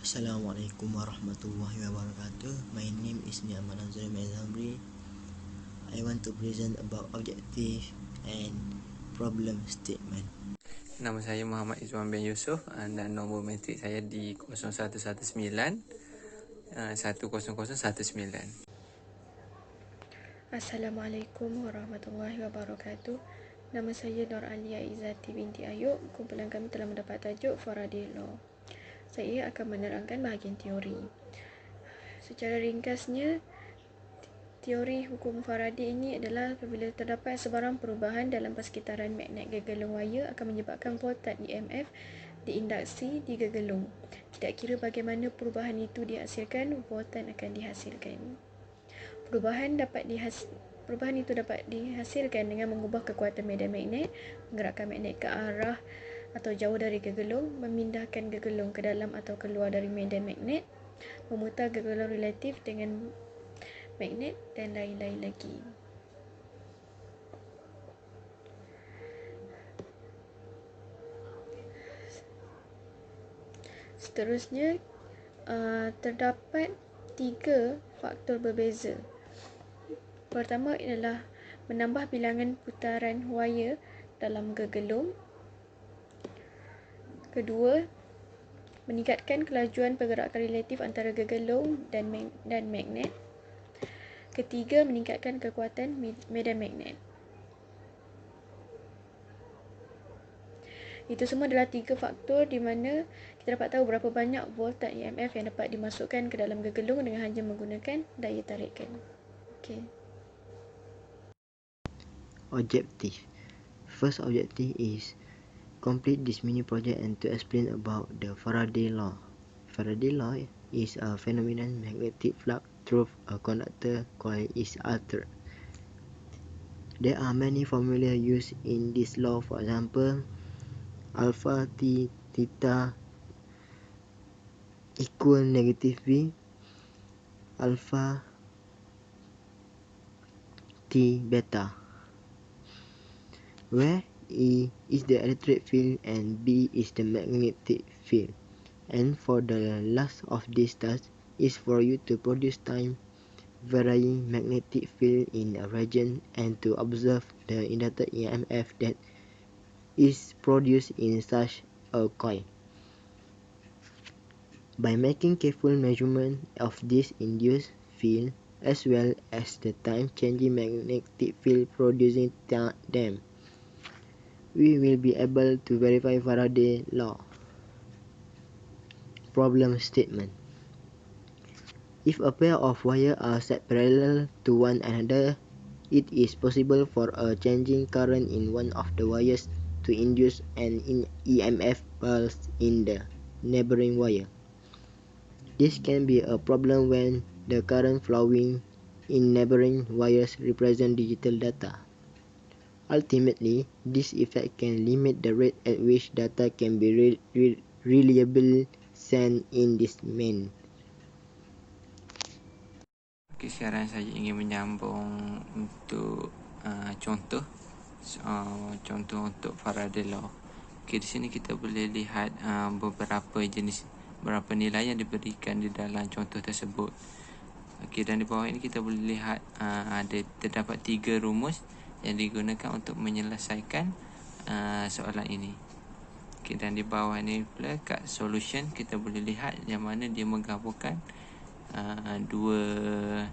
Assalamualaikum warahmatullahi wabarakatuh. My name is Ni'man Azri Mezamri. I want to present about objective and problem statement. Nama saya Muhammad Izwan bin Yusof dan nombor matrik saya di 0119 10019. Assalamualaikum warahmatullahi wabarakatuh. Nama saya Nur Alia Izzati binti Ayub. Kumpulan kami telah mendapat tajuk Faraday Law. Saya akan menerangkan bahagian teori. Secara ringkasnya, teori hukum Faraday ini adalah apabila terdapat sebarang perubahan dalam persekitaran magnet gegelung wayar akan menyebabkan voltage EMF diinduksi di gegelung. Tidak kira bagaimana perubahan itu dihasilkan, voltage akan dihasilkan. Perubahan itu dapat dihasilkan dengan mengubah kekuatan medan magnet, menggerakkan magnet ke arah atau jauh dari gegelung, memindahkan gegelung ke dalam atau keluar dari medan magnet, memutar gegelung relatif dengan magnet dan lain-lain lagi. Seterusnya, terdapat 3 faktor berbeza. Pertama ialah menambah bilangan putaran wayar dalam gegelung. Kedua, meningkatkan kelajuan pergerakan relatif antara gegelung dan magnet. Ketiga, meningkatkan kekuatan medan magnet. Itu semua adalah 3 faktor di mana kita dapat tahu berapa banyak voltage EMF yang dapat dimasukkan ke dalam gegelung dengan hanya menggunakan daya tarikan. Okey. Objective. First objective is complete this mini project and to explain about the Faraday law. Faraday law is a phenomenon magnetic flux through a conductor coil is altered. There are many formulas used in this law. For example, alpha t theta equal negative V, alpha t beta, where E is the electric field and B is the magnetic field. And for the last of these tasks is for you to produce time varying magnetic field in a region and to observe the induced EMF that is produced in such a coil. By making careful measurement of this induced field as well as the time changing magnetic field producing them, we will be able to verify Faraday law. Problem statement. If a pair of wires are set parallel to one another, it is possible for a changing current in one of the wires to induce an EMF pulse in the neighboring wire. This can be a problem when the current flowing in neighboring wires represent digital data. Ultimately, this effect can limit the rate at which data can be reliably sent in this main. Okay, sekarang saya ingin menyambung untuk contoh untuk Faraday law. Okay, di sini kita boleh lihat beberapa nilai yang diberikan di dalam contoh tersebut. Okay, dan di bawah ini kita boleh lihat terdapat 3 rumus yang digunakan untuk menyelesaikan soalan ini. Okay, dan di bawah ini pula kat solution kita boleh lihat yang mana dia menggabungkan dua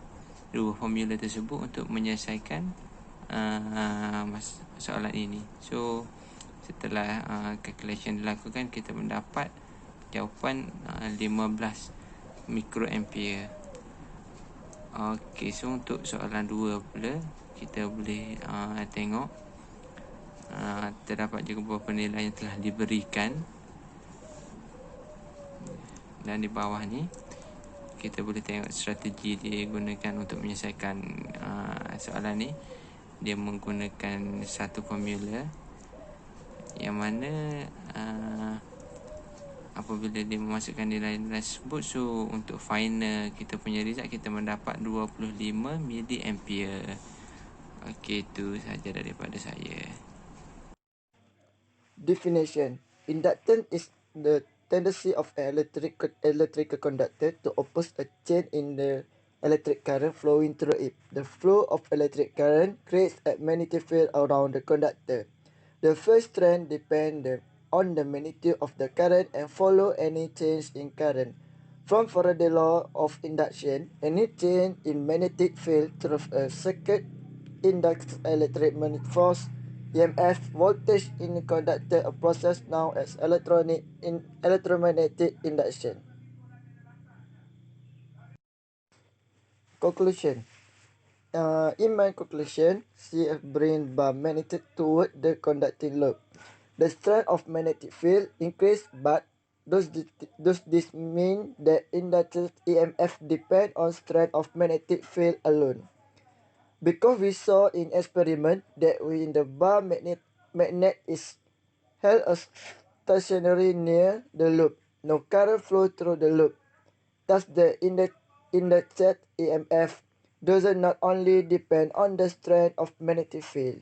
formula tersebut untuk menyelesaikan soalan ini. So setelah calculation dilakukan, kita mendapat jawapan 15 mikroampere. Okey, so untuk soalan 2 pula kita boleh tengok terdapat juga beberapa nilai yang telah diberikan. Dan di bawah ni kita boleh tengok strategi dia gunakan untuk menyelesaikan soalan ni. Dia menggunakan satu formula yang mana apabila dia memasukkan nilai-nilai tersebut, so untuk final kita punya result kita mendapat 25 miliampere. Okey, itu sahaja daripada saya. Definition. Inductance is the tendency of an electrical conductor to oppose a change in the electric current flowing through it. The flow of electric current creates a magnetic field around the conductor. The first trend depends on the magnitude of the current and follow any change in current. From Faraday's law of induction, any change in magnetic field through a circuit inducts electric magnetic force EMF voltage in the conductor, a process known as electromagnetic induction. Conclusion. In my conclusion, CF brings bar magnetic toward the conducting loop. The strength of magnetic field increase, but does this mean that induced EMF depend on strength of magnetic field alone? Because we saw in experiment that when the bar magnet is held stationary near the loop, no current flow through the loop. Thus, the induced EMF does not only depend on the strength of magnetic field.